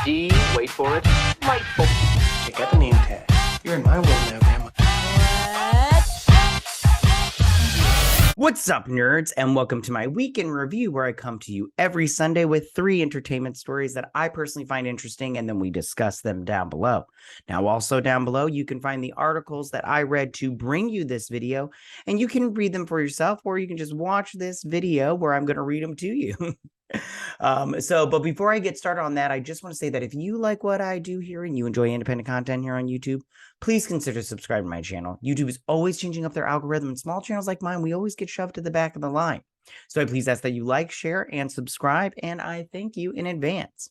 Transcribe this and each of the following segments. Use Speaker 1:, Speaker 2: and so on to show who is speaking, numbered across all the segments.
Speaker 1: D, wait for it, delightful.
Speaker 2: I got the name tag. You're in my world now, Grandma.
Speaker 3: What's up, nerds, and welcome to my week in review, where I come to you every Sunday with 3 entertainment stories that I personally find interesting, and then we discuss them down below. Now, also down below, you can find the articles that I read to bring you this video, and you can read them for yourself, or you can just watch this video where I'm going to read them to you. But before I get started on that, I just want to say that if you like what I do here and you enjoy independent content here on YouTube, please consider subscribing to my channel. YouTube is always changing up their algorithm, and small channels like mine, we always get shoved to the back of the line. So I please ask that you like, share, and subscribe, and I thank you in advance.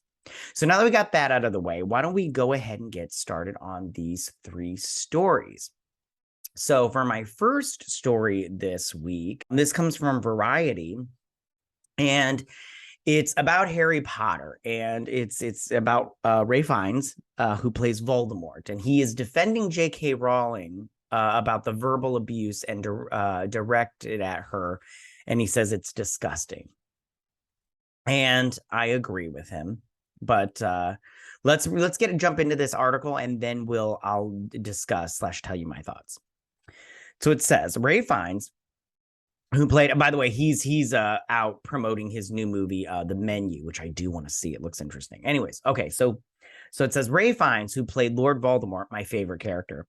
Speaker 3: So now that we got that out of the way, why don't we go ahead and get started on these 3 stories. So for my first story this week, this comes from Variety, and it's about Harry Potter, and it's about Ralph Fiennes, who plays Voldemort, and he is defending J.K. Rowling about the verbal abuse and directed at her, and he says it's disgusting. And I agree with him, but let's jump into this article, and then I'll discuss / tell you my thoughts. So it says Ralph Fiennes, who played, by the way, he's out promoting his new movie, The Menu, which I do want to see. It looks interesting. Anyways, okay, so it says Ralph Fiennes, who played Lord Voldemort, my favorite character,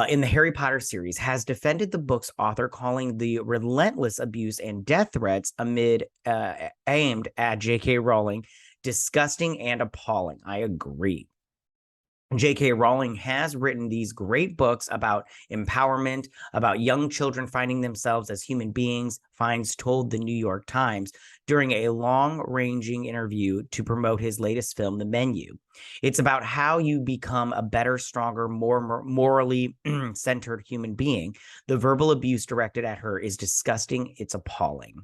Speaker 3: in the Harry Potter series, has defended the book's author, calling the relentless abuse and death threats aimed at J.K. Rowling disgusting and appalling. I agree. J.K. Rowling has written these great books about empowerment, about young children finding themselves as human beings, Fiennes told the New York Times during a long-ranging interview to promote his latest film, The Menu. It's about how you become a better, stronger, more morally centered human being. The verbal abuse directed at her is disgusting. It's appalling.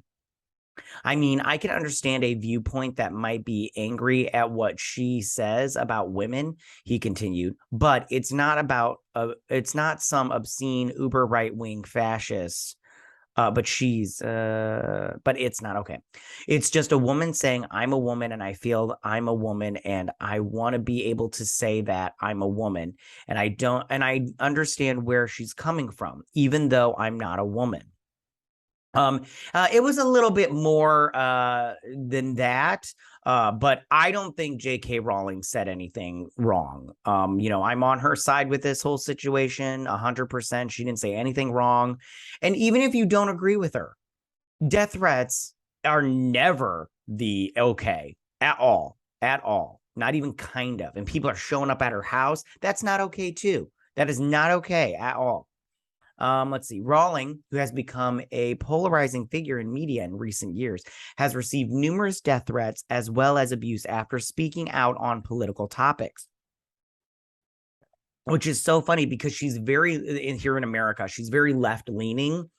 Speaker 3: I mean, I can understand a viewpoint that might be angry at what she says about women, he continued, but it's not some obscene uber right-wing fascist, but it's not okay. It's just a woman saying, I'm a woman and I feel I'm a woman and I want to be able to say that I'm a woman, and I understand where she's coming from, even though I'm not a woman. It was a little bit more than that, but I don't think J.K. Rowling said anything wrong. I'm on her side with this whole situation, 100%. She didn't say anything wrong. And even if you don't agree with her, death threats are never the okay at all, not even kind of. And people are showing up at her house. That's not okay too. That is not okay at all. Let's see. Rowling, who has become a polarizing figure in media in recent years, has received numerous death threats as well as abuse after speaking out on political topics. Which is so funny because she's here in America, she's very left-leaning.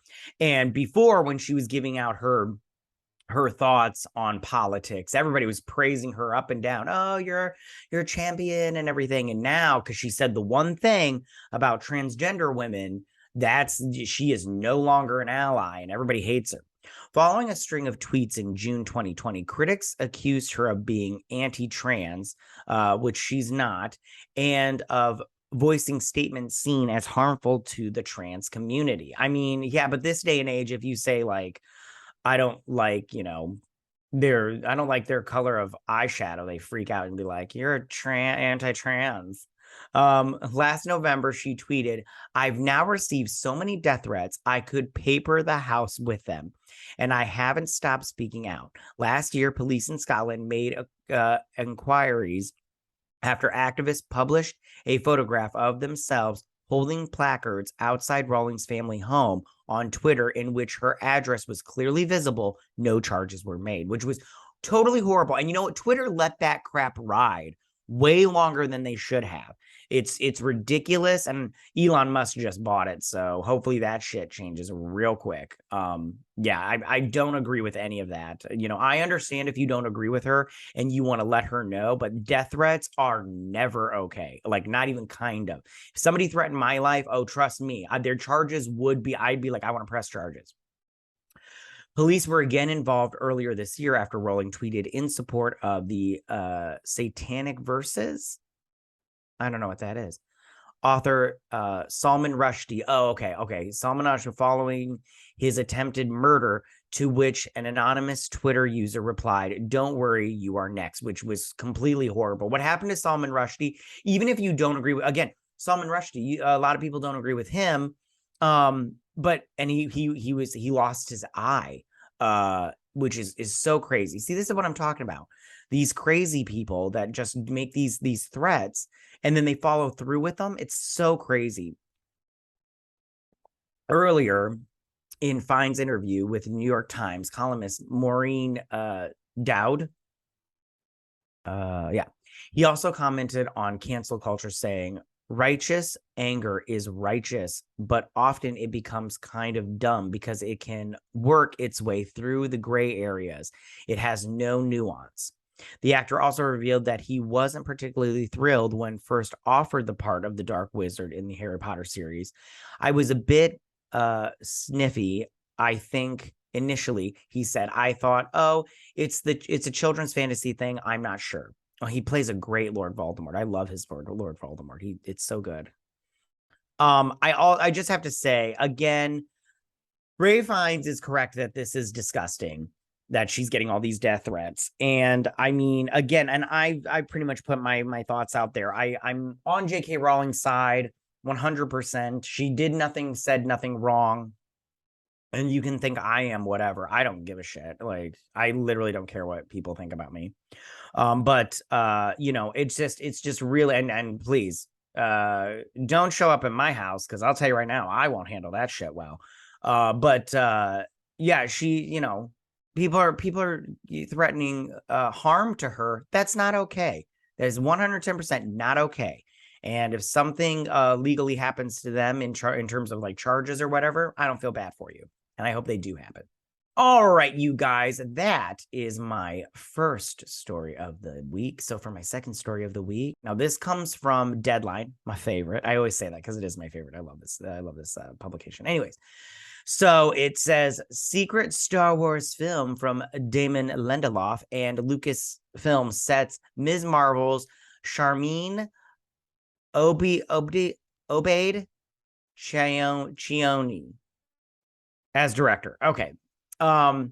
Speaker 3: And before, when she was giving out her thoughts on politics, everybody was praising her up and down. Oh, you're a champion and everything. And now, because she said the one thing about transgender women, she is no longer an ally, and everybody hates her. Following a string of tweets in June 2020, critics accused her of being anti-trans, which she's not, and of voicing statements seen as harmful to the trans community. I mean, yeah, but this day and age, if you say, like, I don't like, I don't like their color of eyeshadow, they freak out and be like, you're a anti-trans. Last November, she tweeted, I've now received so many death threats, I could paper the house with them, and I haven't stopped speaking out. Last year, police in Scotland made inquiries after activists published a photograph of themselves holding placards outside Rowling's family home on Twitter in which her address was clearly visible. No charges were made, which was totally horrible. And you know what? Twitter let that crap ride way longer than they should have. It's ridiculous, and Elon Musk just bought it, so hopefully that shit changes real quick. I don't agree with any of that. I understand if you don't agree with her and you want to let her know, but death threats are never okay. Like, not even kind of. If somebody threatened my life, oh, trust me, their charges would be, I'd be like, I want to press charges. Police were again involved earlier this year after Rowling tweeted in support of the Satanic Verses. I don't know what that is. Author Salman Rushdie. Oh, okay. Salman Rushdie following his attempted murder, to which an anonymous Twitter user replied, "Don't worry, you are next," which was completely horrible. What happened to Salman Rushdie, even if you don't agree with, again, Salman Rushdie, a lot of people don't agree with him. But he lost his eye, which is so crazy. See, this is what I'm talking about. These crazy people that just make these threats and then they follow through with them. It's so crazy. Earlier in Fiennes' interview with New York Times columnist Maureen Dowd, he also commented on cancel culture, saying, "Righteous anger is righteous, but often it becomes kind of dumb because it can work its way through the gray areas. It has no nuance." The actor also revealed that he wasn't particularly thrilled when first offered the part of the Dark Wizard in the Harry Potter series. "I was a bit sniffy, I think, initially," he said. "I thought, oh, it's a children's fantasy thing. I'm not sure." Oh, he plays a great Lord Voldemort. I love his Lord Voldemort. It's so good. I just have to say again, Ray Fiennes is correct that this is disgusting, that she's getting all these death threats. And I mean, again, and I pretty much put my thoughts out there. I'm on J.K. Rowling's side 100%. She did nothing, said nothing wrong. And you can think I am whatever. I don't give a shit. Like, I literally don't care what people think about me. But it's just really, and please, don't show up at my house, because I'll tell you right now, I won't handle that shit well. Yeah, she, people are threatening harm to her. That's not okay. That is 110% not okay. And if something legally happens to them in terms of like charges or whatever, I don't feel bad for you. And I hope they do happen. All right, you guys, that is my first story of the week. So for my second story of the week, now this comes from Deadline, my favorite. I always say that because it is my favorite. I love this publication. Anyways, so it says secret Star Wars film from Damon Lindelof and Lucasfilm sets Ms. Marvel's Sharmeen Obaid-Chinoy as director. Okay. So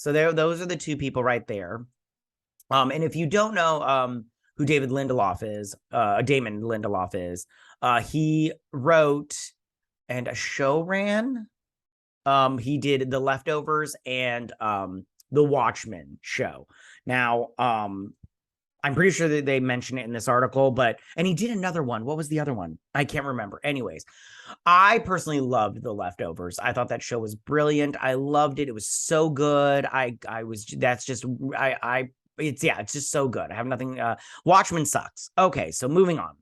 Speaker 3: those are the two people right there. And if you don't know who Damon Lindelof is, he wrote and a show ran. He did The Leftovers and The Watchmen show. Now, I'm pretty sure that they mention it in this article, and he did another one. What was the other one? I can't remember. Anyways, I personally loved The Leftovers. I thought that show was brilliant. I loved it. It was so good. It's just so good. I have nothing. Watchmen sucks. Okay, so moving on.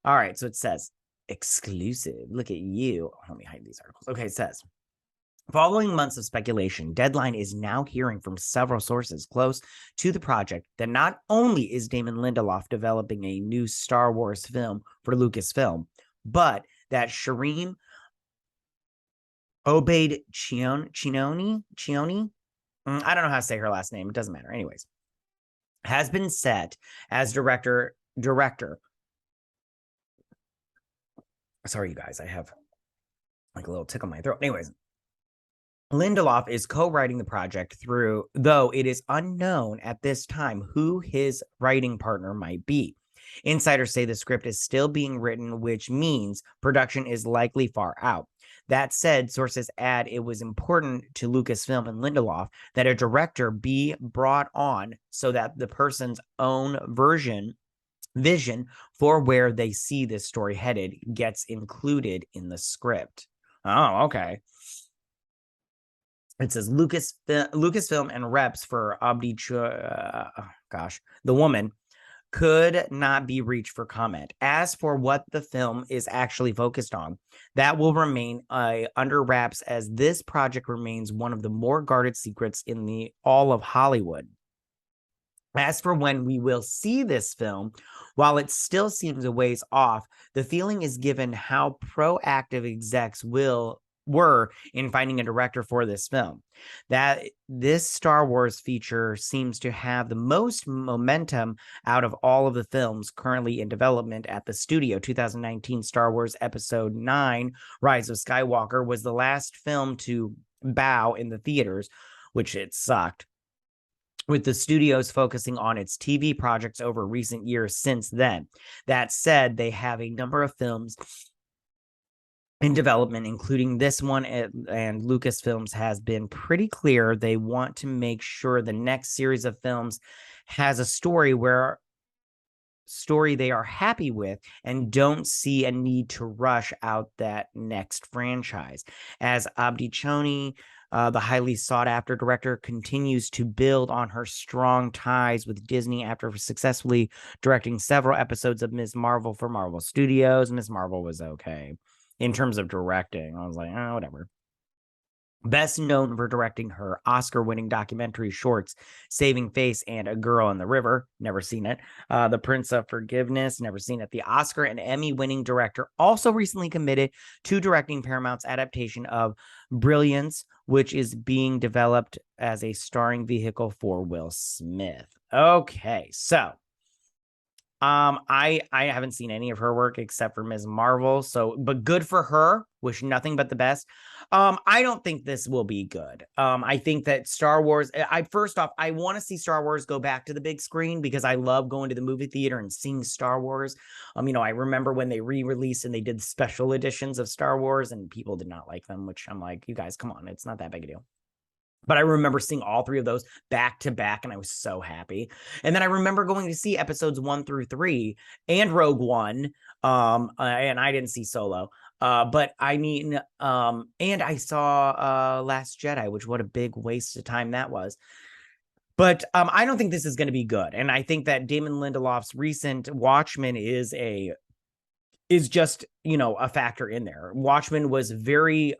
Speaker 3: All right, so it says exclusive. Look at you. Let me hide these articles. Okay, it says, following months of speculation, Deadline is now hearing from several sources close to the project that not only is Damon Lindelof developing a new Star Wars film for Lucasfilm, but that Sharmeen Obaid-Chinoy, I don't know how to say her last name. It doesn't matter. Anyways, has been set as director. Sorry, you guys. I have like a little tickle in my throat. Anyways, Lindelof is co-writing the project though it is unknown at this time who his writing partner might be. Insiders say the script is still being written, which means production is likely far out. That said, sources add it was important to Lucasfilm and Lindelof that a director be brought on so that the person's own vision for where they see this story headed gets included in the script. Oh, okay. It says Lucasfilm and reps for the woman could not be reached for comment. As for what the film is actually focused on, that will remain under wraps, as this project remains one of the more guarded secrets in all of Hollywood. As for when we will see this film, while it still seems a ways off, the feeling is given how proactive execs will were in finding a director for this film. That this Star Wars feature seems to have the most momentum out of all of the films currently in development at the studio. 2019 Star Wars Episode 9, Rise of Skywalker, was the last film to bow in the theaters, which it sucked, with the studios focusing on its TV projects over recent years since then. That said, they have a number of films in development, including this one, and Lucasfilms has been pretty clear they want to make sure the next series of films has a story they are happy with and don't see a need to rush out that next franchise. As Obaid-Chinoy, the highly sought-after director, continues to build on her strong ties with Disney after successfully directing several episodes of Ms. Marvel for Marvel Studios. Ms. Marvel was okay. In terms of directing, I was like, oh, whatever. Best known for directing her Oscar-winning documentary shorts, Saving Face and A Girl in the River, never seen it. The Prince of Forgiveness, never seen it. The Oscar and Emmy-winning director also recently committed to directing Paramount's adaptation of Brilliance, which is being developed as a starring vehicle for Will Smith. Okay, so I haven't seen any of her work except for Ms. Marvel, so but good for her. Wish nothing but the best. I don't think this will be good. I think that Star Wars, first off, I want to see Star Wars go back to the big screen because I love going to the movie theater and seeing Star Wars. I remember when they re-released and they did special editions of Star Wars and people did not like them, which I'm like, you guys, come on, it's not that big a deal. But I remember seeing all three of those back to back, and I was so happy. And then I remember going to see episodes 1 through 3 and Rogue One. And I didn't see Solo. But I mean, and I saw Last Jedi, which what a big waste of time that was. But I don't think this is going to be good. And I think that Damon Lindelof's recent Watchmen is just, a factor in there. Watchmen was very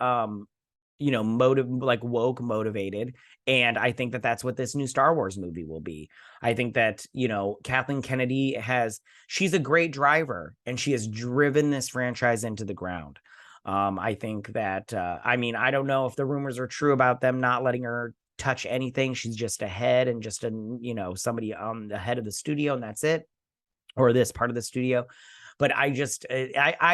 Speaker 3: woke motivated, and I think that that's what this new Star Wars movie will be. I think that Kathleen Kennedy she's a great driver, and she has driven this franchise into the ground. I think that I don't know if the rumors are true about them not letting her touch anything. She's just a head and just somebody on the head of the studio, and that's it, or this part of the studio. But I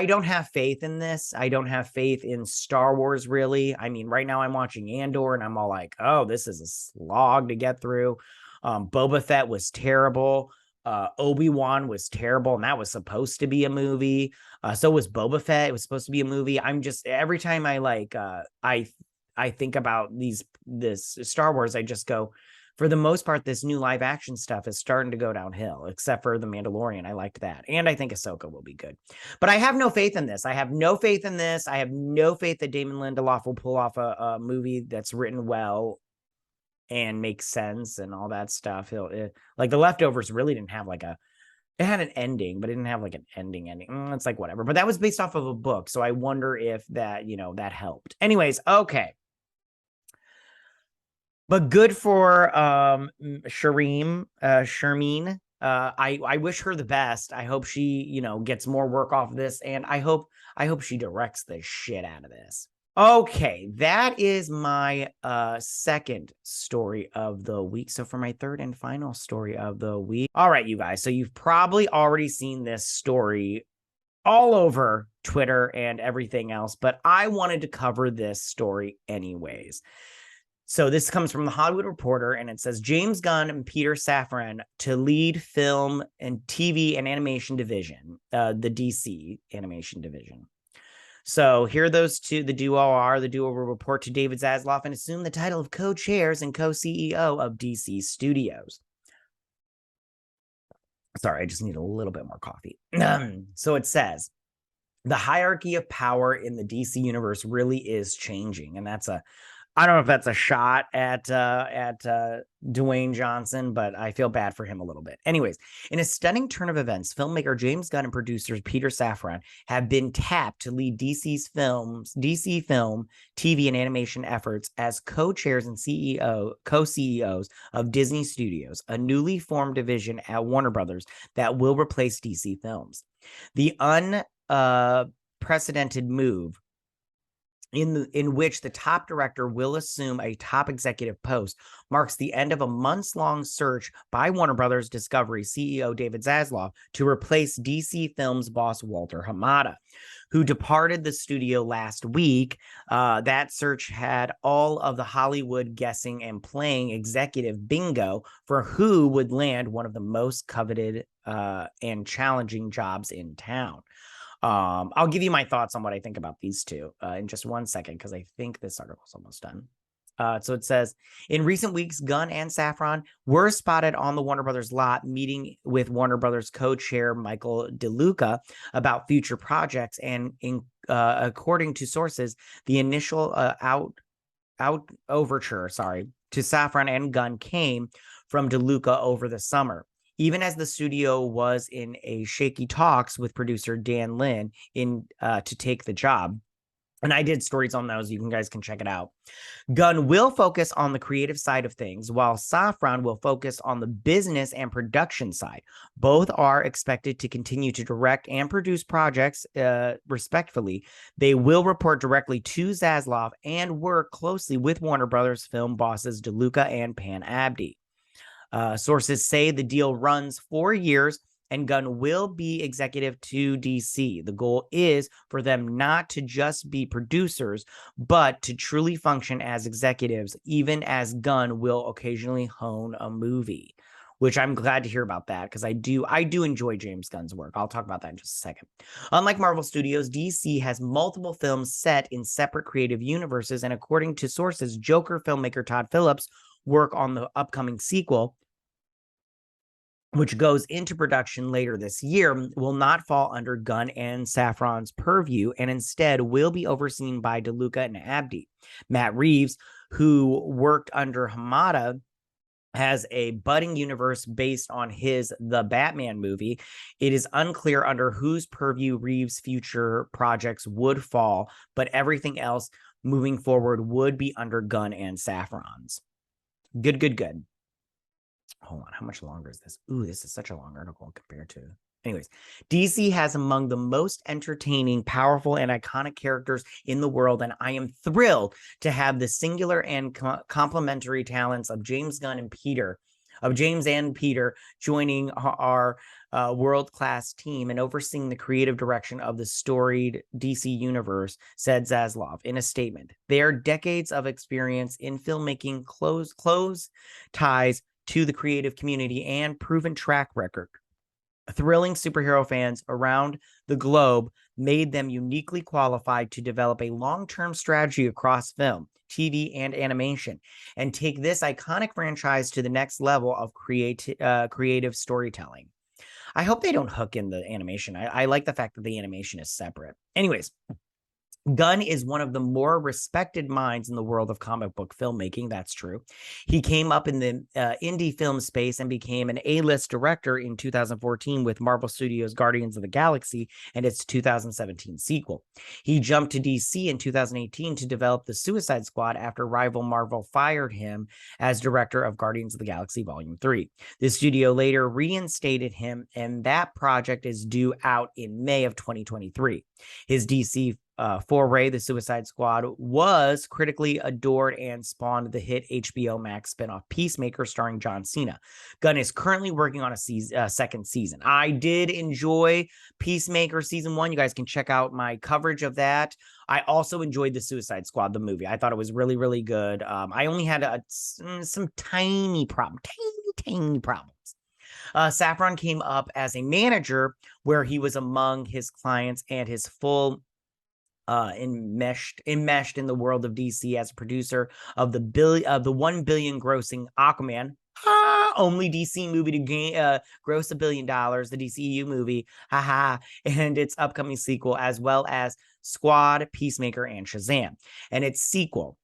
Speaker 3: don't have faith in this. I don't have faith in Star Wars, really. I mean, right now I'm watching Andor, and I'm all like, oh, this is a slog to get through. Boba Fett was terrible. Obi-Wan was terrible, and that was supposed to be a movie. So was Boba Fett. It was supposed to be a movie. I'm just, every time I think about this Star Wars, I just go, for the most part, this new live action stuff is starting to go downhill, except for The Mandalorian. I liked that. And I think Ahsoka will be good. But I have no faith in this. I have no faith in this. I have no faith that Damon Lindelof will pull off a movie that's written well and makes sense and all that stuff. Like The Leftovers really didn't have it had an ending, but it didn't have like an ending. It's like whatever. But that was based off of a book. So I wonder if that, that helped. Anyways, okay. But good for Sharmeen. I wish her the best. I hope she, gets more work off of this, and I hope she directs the shit out of this. Okay, that is my second story of the week. So for my third and final story of the week. All right, you guys. So you've probably already seen this story all over Twitter and everything else, but I wanted to cover this story anyways. So this comes from the Hollywood Reporter, and it says James Gunn and Peter Safran to lead film and TV and animation division, the DC animation division. So here those two, the duo will report to David Zaslav and assume the title of co-chairs and co-CEO of DC Studios. Sorry, I just need a little bit more coffee. So it says, the hierarchy of power in the DC universe really is changing, and I don't know if that's a shot at Dwayne Johnson, but I feel bad for him a little bit. Anyways, in a stunning turn of events, filmmaker James Gunn and producer Peter Safran have been tapped to lead DC film, TV, and animation efforts as co-chairs and co-CEOs of Disney Studios, a newly formed division at Warner Brothers that will replace DC Films. The unprecedented move in which the top director will assume a top executive post, marks the end of a months-long search by Warner Brothers Discovery CEO David Zaslav to replace DC Films boss Walter Hamada, who departed the studio last week. That search had all of the Hollywood guessing and playing executive bingo for who would land one of the most coveted and challenging jobs in town. I'll give you my thoughts on what I think about these two in just 1 second, because I think this article's almost done. So it says, in recent weeks, Gunn and Safran were spotted on the Warner Brothers lot meeting with Warner Brothers co-chair Michael DeLuca about future projects. And according to sources, the initial overture to Safran and Gunn came from DeLuca over the summer, even as the studio was in a shaky talks with producer Dan Lin to take the job. And I did stories on those. You guys can check it out. Gunn will focus on the creative side of things, while Safran will focus on the business and production side. Both are expected to continue to direct and produce projects respectfully. They will report directly to Zaslav and work closely with Warner Brothers film bosses DeLuca and Pan Abdi. Sources say the deal runs 4 years and Gunn will be executive to DC. The goal is for them not to just be producers, but to truly function as executives, even as Gunn will occasionally hone a movie, which I'm glad to hear about that, because I do enjoy James Gunn's work. I'll talk about that in just a second. Unlike Marvel Studios, DC has multiple films set in separate creative universes, and according to sources, Joker filmmaker Todd Phillips' work on the upcoming sequel, which goes into production later this year, will not fall under Gunn and Safran's purview and instead will be overseen by DeLuca and Abdi. Matt Reeves, who worked under Hamada, has a budding universe based on his The Batman movie. It is unclear under whose purview Reeves' future projects would fall, but everything else moving forward would be under Gunn and Safran's. Good. Hold on, how much longer is this? Ooh, this is such a long article compared to... Anyways, DC has among the most entertaining, powerful, and iconic characters in the world, and I am thrilled to have the singular and complementary talents of James and Peter joining our world-class team and overseeing the creative direction of the storied DC universe, said Zaslav in a statement. Their decades of experience in filmmaking, close ties to the creative community, and proven track record. Thrilling superhero fans around the globe made them uniquely qualified to develop a long-term strategy across film, TV, and animation, and take this iconic franchise to the next level of creative storytelling. I hope they don't hook in the animation. I like the fact that the animation is separate. Anyways, Gunn is one of the more respected minds in the world of comic book filmmaking. That's true. He came up in the indie film space and became an A-list director in 2014 with Marvel Studios' Guardians of the Galaxy and its 2017 sequel. He jumped to DC in 2018 to develop the Suicide Squad after rival Marvel fired him as director of Guardians of the Galaxy Volume 3. The studio later reinstated him, and that project is due out in May of 2023. His DC foray, The Suicide Squad, was critically adored and spawned the hit HBO Max spinoff Peacemaker starring John Cena. Gunn is currently working on a second season. I did enjoy Peacemaker season 1. You guys can check out my coverage of that. I also enjoyed The Suicide Squad, the movie. I thought it was really, really good. I only had some tiny problems. Safran came up as a manager where he was among his clients and his full enmeshed in the world of DC as a producer of the $1 billion grossing Aquaman, only DC movie to gross $1 billion, the DCEU movie, and its upcoming sequel, as well as Squad, Peacemaker, and Shazam, and its sequel.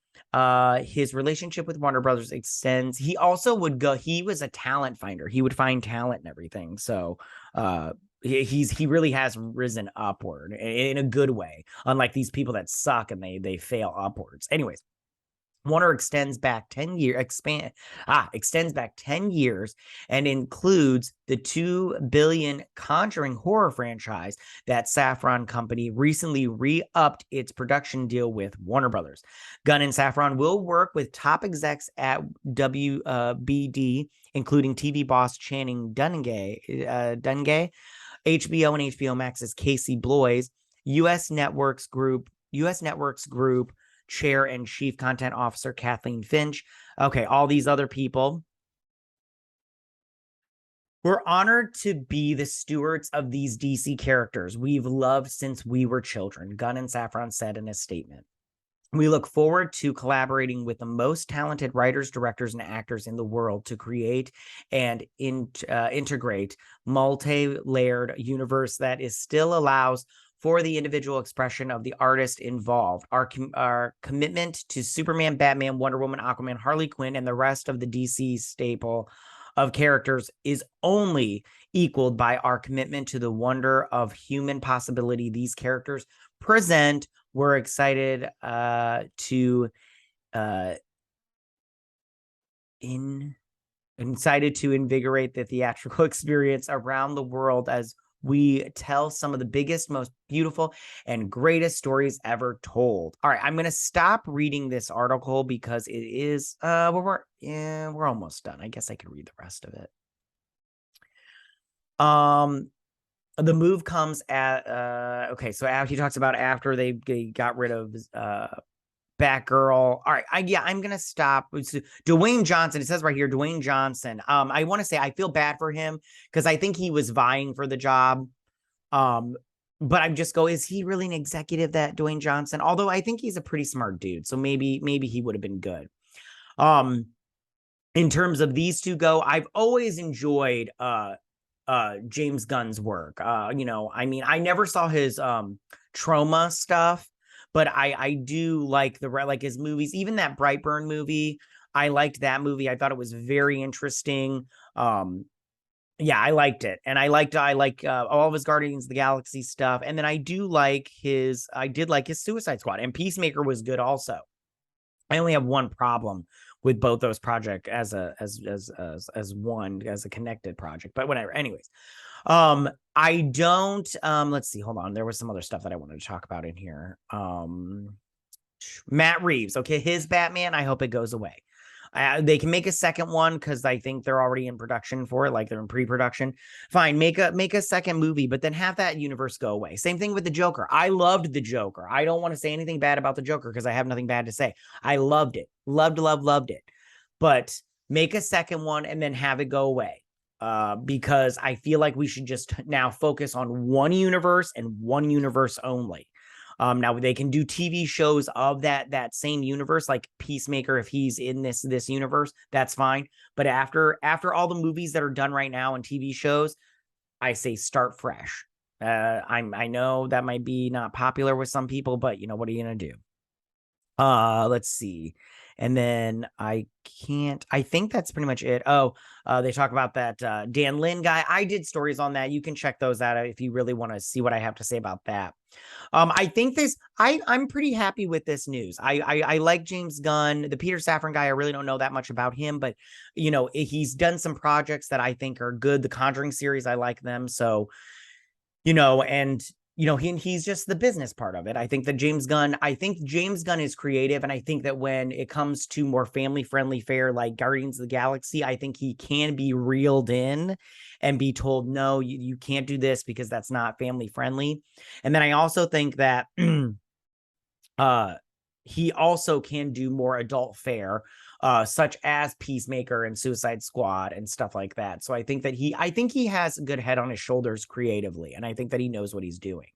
Speaker 3: His relationship with Warner Brothers extends. He also he was a talent finder. He would find talent and everything. So, he really has risen upward in a good way, unlike these people that suck and they fail upwards. Anyways, Warner extends back 10 years and includes the $2 billion Conjuring horror franchise that Safran company recently re-upped its production deal with Warner Brothers. Gunn and Safran will work with top execs at WBD, including TV boss Channing Dungay, HBO and HBO Max's Casey Bloys, US Networks Group Chair and Chief Content Officer Kathleen Finch. Okay, all these other people. We're honored to be the stewards of these DC characters we've loved since we were children, Gunn and Safran said in a statement. We look forward to collaborating with the most talented writers, directors, and actors in the world to create and integrate multi-layered universe that is still allows for the individual expression of the artist involved. Our commitment to Superman, Batman, Wonder Woman, Aquaman, Harley Quinn, and the rest of the DC staple of characters is only equaled by our commitment to the wonder of human possibility these characters present. We're excited to invigorate the theatrical experience around the world as we tell some of the biggest, most beautiful, and greatest stories ever told. All right, I'm going to stop reading this article because it is we're almost done. I guess I could read the rest of it. The move comes at okay, so he talks about after they got rid of Batgirl. All right, I'm gonna stop. It's Dwayne Johnson. It says right here, Dwayne Johnson. I want to say I feel bad for him because I think he was vying for the job. But I'm just is he really an executive, that Dwayne Johnson? Although I think he's a pretty smart dude, so maybe he would have been good. In terms of these two go, I've always enjoyed James Gunn's work. I mean, I never saw his trauma stuff, but I do like his movies, even that Brightburn movie. I liked that movie. I thought it was very interesting. Yeah, I liked it. And I like all of his Guardians of the Galaxy stuff. And then I did like his Suicide Squad, and Peacemaker was good also. I only have one problem with both those projects as a connected project, but whatever. Anyways, I don't let's see, hold on. There was some other stuff that I wanted to talk about in here. Matt Reeves, okay, his Batman, I hope it goes away. They can make a second one because I think they're already in production for it, like they're in pre-production. Fine, make a second movie, but then have that universe go away. Same thing with the Joker. I loved the Joker. I don't want to say anything bad about the Joker because I have nothing bad to say. I loved it. Loved it. But make a second one and then have it go away. Because I feel like we should just now focus on one universe and one universe only. Now they can do TV shows of that same universe, like Peacemaker. If he's in this universe, that's fine. But after all the movies that are done right now and TV shows, I say start fresh. I know that might be not popular with some people, but what are you gonna do? Let's see. And then I think that's pretty much it. They talk about that Dan Lin guy. I did stories on that. You can check those out if you really want to see what I have to say about that. I think I'm pretty happy with this news. I like James Gunn, the Peter Safran guy. I really don't know that much about him, but he's done some projects that I think are good. The Conjuring series, I like them. So, and he's just the business part of it. I think James Gunn is creative. And I think that when it comes to more family-friendly fare like Guardians of the Galaxy, I think he can be reeled in and be told, no, you can't do this because that's not family-friendly. And then I also think that he also can do more adult fare, such as Peacemaker and Suicide Squad and stuff like that. So I think he has a good head on his shoulders creatively, and I think that he knows what he's doing.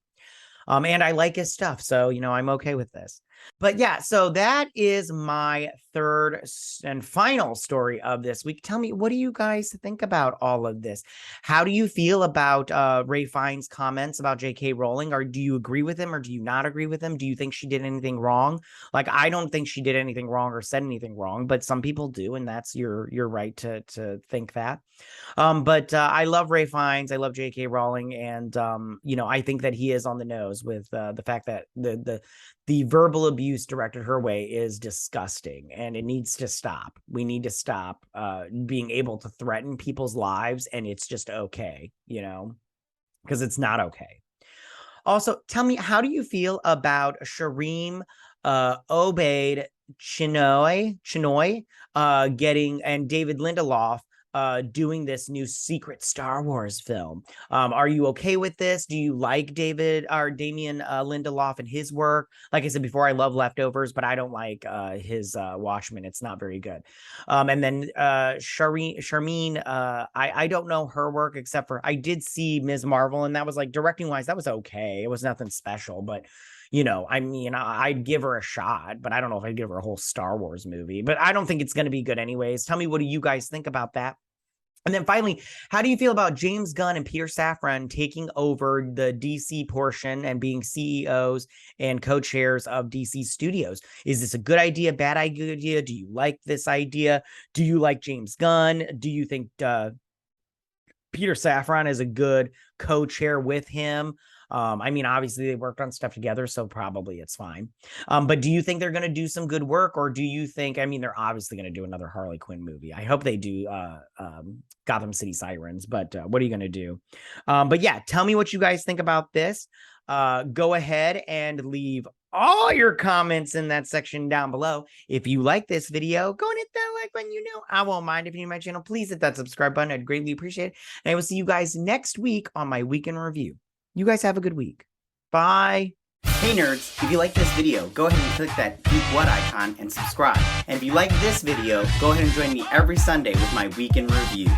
Speaker 3: And I like his stuff, so I'm okay with this. But yeah, so that is my third and final story of this week. Tell me, what do you guys think about all of this? How do you feel about Ray Fiennes' comments about J.K. Rowling? Or do you agree with him, or do you not agree with him? Do you think she did anything wrong? Like, I don't think she did anything wrong or said anything wrong, but some people do, and that's your right to think that. But I love Ray Fiennes. I love J.K. Rowling, and I think that he is on the nose with the fact that the verbal physical abuse directed her way is disgusting, and it needs to stop. We need to stop being able to threaten people's lives, and it's just okay, you know, because it's not okay. Also, tell me, how do you feel about Sharmeen Obaid-Chinoy getting, and David Lindelof doing this new secret Star Wars film? Are you okay with this? Do you like Damon Lindelof and his work? Like I said before, I love Leftovers, but I don't like his Watchmen. It's not very good. And then Sharmeen, I don't know her work except for I did see Ms. Marvel, and that was like, directing wise, that was okay. It was nothing special, but you know, I mean, I'd give her a shot, but I don't know if I'd give her a whole Star Wars movie. But I don't think it's going to be good anyways. Tell me, what do you guys think about that? And then finally, how do you feel about James Gunn and Peter Safran taking over the DC portion and being CEOs and co-chairs of DC Studios? Is this a good idea, bad idea? Do you like this idea? Do you like James Gunn? Do you think Peter Safran is a good co-chair with him? I mean, obviously they worked on stuff together, so probably it's fine. But do you think they're going to do some good work, or do you think, I mean, they're obviously going to do another Harley Quinn movie. I hope they do Gotham City Sirens, but what are you going to do? But yeah, tell me what you guys think about this. Go ahead and leave all your comments in that section down below. If you like this video, go and hit that like button. You know, I won't mind. If you're new to my channel, please hit that subscribe button. I'd greatly appreciate it. And I will see you guys next week on my weekend review. You guys have a good week. Bye.
Speaker 4: Hey nerds, if you like this video, go ahead and click that geek what icon and subscribe. And if you like this video, go ahead and join me every Sunday with my weekend review.